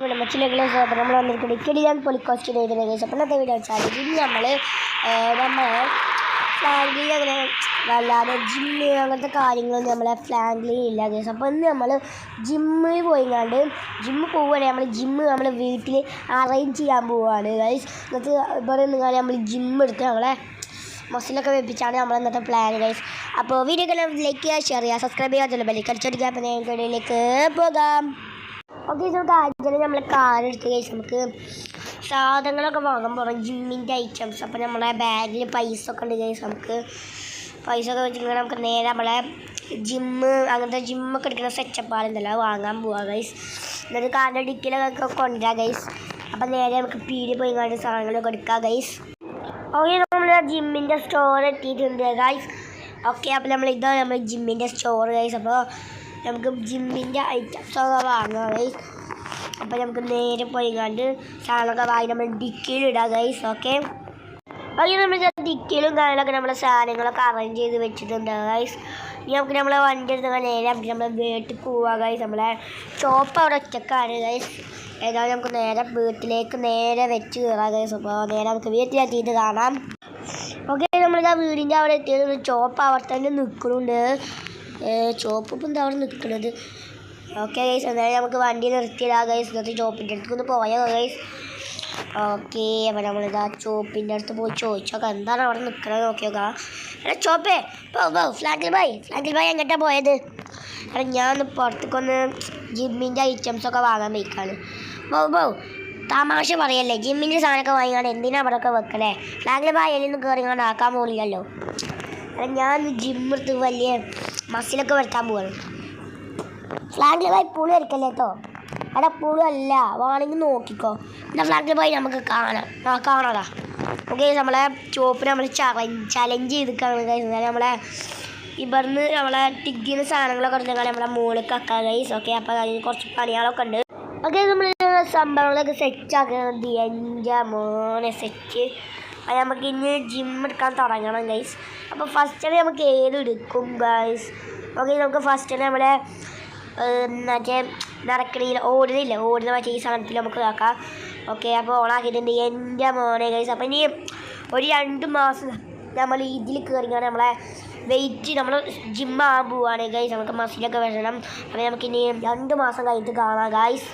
മച്ചിലെങ്കിലും നമ്മൾ വന്നിരിക്കുന്നത് ഇക്കടിയാൻ പൊളിക്കോസ്റ്റ് ചെയ്തിട്ട് കേസ്. അപ്പോൾ ഇന്നത്തെ വീഡിയോ വെച്ചാൽ ഇനി നമ്മൾ ഫ്ലാങ്കിൽ അങ്ങനെ വല്ലാതെ ജിമ്മ് അങ്ങനത്തെ കാര്യങ്ങളൊന്നും നമ്മളെ ഫ്ലാങ്കിൽ ഇല്ല കേസ്. അപ്പോൾ ഇന്ന് നമ്മൾ ജിമ്മിൽ പോയിങ്ങാണ്ട് പോവുകയാണെങ്കിൽ നമ്മൾ വീട്ടിൽ അറേഞ്ച് ചെയ്യാൻ പോവുകയാണ് ഗൈസ്. എന്നിട്ട് ഇവിടെ നിങ്ങൾ നമ്മൾ ജിമ്മ് എടുത്ത് നമ്മളെ മസിലൊക്കെ വെപ്പിച്ചാണ് നമ്മൾ ഇന്നത്തെ പ്ലാൻ ഗൈസ്. അപ്പോൾ വീഡിയോ ലൈക്ക് ചെയ്യുക, ഷെയർ ചെയ്യുക, സബ്സ്ക്രൈബ് ചെയ്യുക, ബെല്ലൈക്കടിച്ചടിക്കുക. അപ്പോൾ ഞങ്ങൾക്ക് വീഡിയോയിലേക്ക് പോകാം. ഓക്കെ, നമുക്ക് ആദ്യം നമ്മൾ കാറെടുത്ത് കഴിച്ച് നമുക്ക് സാധനങ്ങളൊക്കെ വാങ്ങാൻ പോകണം, ജിമ്മിൻ്റെ ഐറ്റംസ്. അപ്പോൾ നമ്മളെ ബാഗിൽ പൈസ ഒക്കെ ഉണ്ട് കഴിച്ച് നമുക്ക് പൈസ ഒക്കെ വെച്ചിട്ടുണ്ടെങ്കിൽ നമുക്ക് നേരെ നമ്മളെ അങ്ങനത്തെ ജിമ്മൊക്കെ എടുക്കുന്ന സെറ്റപ്പ് ആളുണ്ടല്ലോ അത് വാങ്ങാൻ പോവാം ഗൈസ്. എന്നിട്ട് കാറിൻ്റെ ഡിക്കിലൊക്കെ കൊണ്ടുവരാം ഗൈസ്. അപ്പം നേരെ നമുക്ക് പീടി പോയി കണ്ട് സാധനങ്ങളൊക്കെ എടുക്കാം ഗൈസ്. ഓക്കെ, നമ്മൾ ജിമ്മിൻ്റെ സ്റ്റോർ എത്തിയിട്ടുണ്ട് ഗൈസ്. ഓക്കെ, അപ്പോൾ ഇതാണ് നമ്മൾ ജിമ്മിൻ്റെ സ്റ്റോർ ഗൈസ്. അപ്പോൾ നമുക്ക് ജിമ്മിൻ്റെ ഐറ്റംസൊക്കെ വാങ്ങാം ഗൈസ്. അപ്പോൾ നമുക്ക് നേരെ പോയി കണ്ട് സാധനമൊക്കെ വാങ്ങി നമ്മൾ ഡിക്കിയിലിടാം ഗൈസ്. ഓക്കെ, ബാക്കി നമ്മൾ ഡിക്കിയിലും കാര്യങ്ങളൊക്കെ നമ്മളെ സാധനങ്ങളൊക്കെ അറേഞ്ച് ചെയ്ത് വെച്ചിട്ടുണ്ട് ഗൈസ്. ഇനി നമുക്ക് നമ്മളെ വണ്ടി എടുത്ത് നേരെ നമുക്ക് നമ്മളെ വീട്ടിൽ പോവാം ഗൈസ്. നമ്മളെ ഷോപ്പ് അവിടെ ഒറ്റക്കാണ് ഗൈസ്. ഏതായാലും നമുക്ക് നേരെ വീട്ടിലേക്ക് നേരെ വെച്ച് കയറാം ഗൈസ്. അപ്പോൾ നേരെ നമുക്ക് വീട്ടിലെത്തിയിട്ട് കാണാം. ഓക്കെ, നമ്മളിതാ വീടിൻ്റെ അവിടെ എത്തിയത് ഷോപ്പ് അവിടെ തന്നെ നിൽക്കുന്നുണ്ട്. ചോപ്പ് ഇപ്പം എന്താ അവിടെ നിൽക്കുന്നത്. ഓക്കെ ഗൈസ്, എന്തായാലും നമുക്ക് വണ്ടി നിർത്തിയിടാം ഗൈസ്. എന്നിട്ട് ചോപ്പിൻ്റെ അടുത്തേക്കൊന്ന് പോയാൽ ഗൈസ്. ഓക്കെ, അപ്പോൾ നമ്മളിതാ ചോപ്പിൻ്റെ അടുത്ത് പോയി ചോദിച്ചോക്കാം എന്താണ് അവിടെ നിൽക്കുന്നത് നോക്കിയോക്കാം. എടാ ചോപ്പേ, ഫ്ലാങ്കിൽ ബായ് എങ്ങോട്ടാണ് പോയത്? എടാ ഞാനൊന്ന് പുറത്തേക്കൊന്ന് ജിമ്മിൻ്റെ ഐറ്റംസൊക്കെ വാങ്ങാൻ പോയിക്കാണ്. തമാശ പറയല്ലേ, ജിമ്മിൻ്റെ സാധനമൊക്കെ വാങ്ങിക്കാണ്ട് എന്തിനാണ് അവിടെയൊക്കെ വെക്കണേ? ഫ്ലാങ്കിൽ ബായ് എല്ലാം കയറിങ്ങാണ്ട് ആക്കാൻ പോകില്ലല്ലോ. എടാ ഞാൻ ജിമ്മെടുത്ത് വലിയ മസിലൊക്കെ വരുത്താൻ പോവാണ്. ഫ്ലാങ്കിൽ ബായ് പുളി അരിക്കല്ലേ കേട്ടോ. അവിടെ പുളി അല്ല, വേണമെങ്കിൽ നോക്കിക്കോ. എന്നാൽ ഫ്ലാങ്കിൽ ബായ് നമുക്ക് കാണാടാ. ഓക്കെ, നമ്മളെ ചോപ്പിന് നമ്മൾ ചലഞ്ച് ചെയ്തിട്ടാണ് ഗൈസ്. നമ്മളെ ഇവിടുന്ന് നമ്മളെ ടിഗിന് സാധനങ്ങളൊക്കെ എടുത്താൽ നമ്മളെ മുകളിലേക്ക് ആക്കാം ഗൈസ്. ഓക്കെ, അപ്പോൾ അതിന് കുറച്ച് പണികളൊക്കെ ഉണ്ട്. ഓക്കെ, നമ്മൾ സംഭവങ്ങളൊക്കെ സെറ്റ് ആക്കുന്നത് എൻ്റെ മോനെ സെറ്റ്. അത് നമുക്ക് ഇനി ജിം എടുക്കാൻ തുടങ്ങണം ഗൈസ്. അപ്പോൾ ഫസ്റ്റ് നമുക്ക് ഏതെടുക്കും ഗൈസ്. ഓക്കെ, നമുക്ക് ഫസ്റ്റ് നമ്മളെ മറ്റേ നടക്കണില്ല ഓടുന്ന മറ്റേ ഈ സാധനത്തിൽ നമുക്ക് ആക്കാം. ഓക്കെ, അപ്പോൾ ഓണാക്കിയിട്ടുണ്ട് എൻ്റെ മോനെ ഗൈസ്. അപ്പോൾ ഇനി ഒരു 2 മാസം നമ്മൾ ഇതിൽ കയറിയാണ് നമ്മളെ വെയിറ്റ് നമ്മൾ ജിമ്മാകാൻ പോവുകയാണ് ഗൈസ്. നമുക്ക് മസിലൊക്കെ വരണം. അപ്പോൾ നമുക്കിനി 2 മാസം കഴിഞ്ഞിട്ട് കാണാം ഗൈസ്.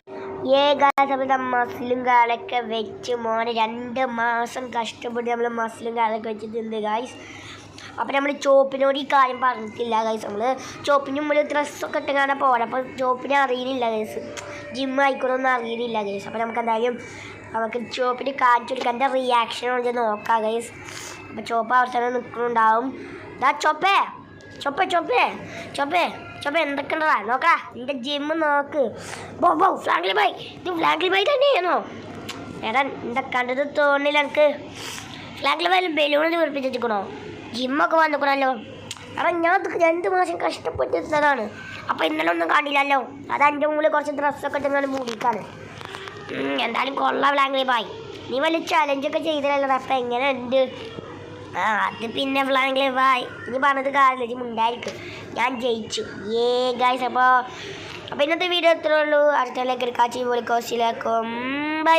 ഗൈസ്, അപ്പോൾ മസിലും കാലൊക്കെ വെച്ച് മോനെ 2 മാസം കഷ്ടപ്പെട്ട് നമ്മൾ മസിലും കാലൊക്കെ വെച്ചിട്ടുണ്ട് ഗൈസ്. അപ്പോൾ നമ്മൾ ചോപ്പിനോട് ഈ കാര്യം പറഞ്ഞിട്ടില്ല ഗൈസ്. നമ്മൾ ചോപ്പിന് മുമ്പിൽ ഡ്രസ്സൊക്കെ ഇട്ടുകാണാൻ പോകണം. അപ്പോൾ ചോപ്പിനെ അറിയുന്നില്ല ഗൈസ്, ജിമ്മ് ആയിക്കോളൊന്നും അറിയുന്നില്ല ഗൈസ്. അപ്പോൾ നമുക്ക് എന്തായാലും നമുക്ക് ചോപ്പിന് കാണിച്ചു കൊടുക്കാൻ എൻ്റെ റിയാക്ഷൻ കൊണ്ട് നോക്കാം ഗൈസ്. അപ്പോൾ ചോപ്പ് അവസാനം നിൽക്കുന്നുണ്ടാവും. ചോപ്പേ എന്തൊക്കെ ഉണ്ടതാ നോക്കാം, എൻ്റെ ജിമ്മ് നോക്ക്. ഫ്ലാങ്കിൽ ബായ്, ഇത് ഫ്ലാങ്കിൽ ബായ് തന്നെയാണോ? എടാ എന്താ കണ്ടത് തോന്നില്ല എനിക്ക്. ഫ്ലാങ്കിൽ ബായിൽ ബലൂണിൽ വീർപ്പിച്ചിരിക്കണോ? ജിമ്മൊക്കെ വന്നിക്കണല്ലോ. കാരണം ഞാൻ 2 മാസം കഷ്ടപ്പെട്ടിരുന്നതാണ്. അപ്പോൾ ഇന്നലെ ഒന്നും കാണില്ലല്ലോ. അത് എൻ്റെ മുകളിൽ കുറച്ച് ഡ്രസ്സൊക്കെ ഇട്ടുകൊണ്ട് മൂടിക്കാണ്. എന്തായാലും കൊള്ളാം ഫ്ലാങ്കിൽ ബായ്, നീ വലിയ ചലഞ്ചൊക്കെ ചെയ്തില്ലല്ലോ. അപ്പം എങ്ങനെ ഉണ്ട്? അത് പിന്നെ ഫ്ലാങ്കിൽ ബായ് നീ പറഞ്ഞത് കാര്യമില്ല, ഉണ്ടായിരിക്കും. ഞാൻ ജയിച്ചു. ഗൈസ്, അപ്പോൾ ഇന്നത്തെ വീഡിയോ എത്രയേ ഉള്ളൂ. അടുത്ത ലൈക്ക് എടുക്കാച്ചി പൊളിക്കോസിലേക്കും ബൈ.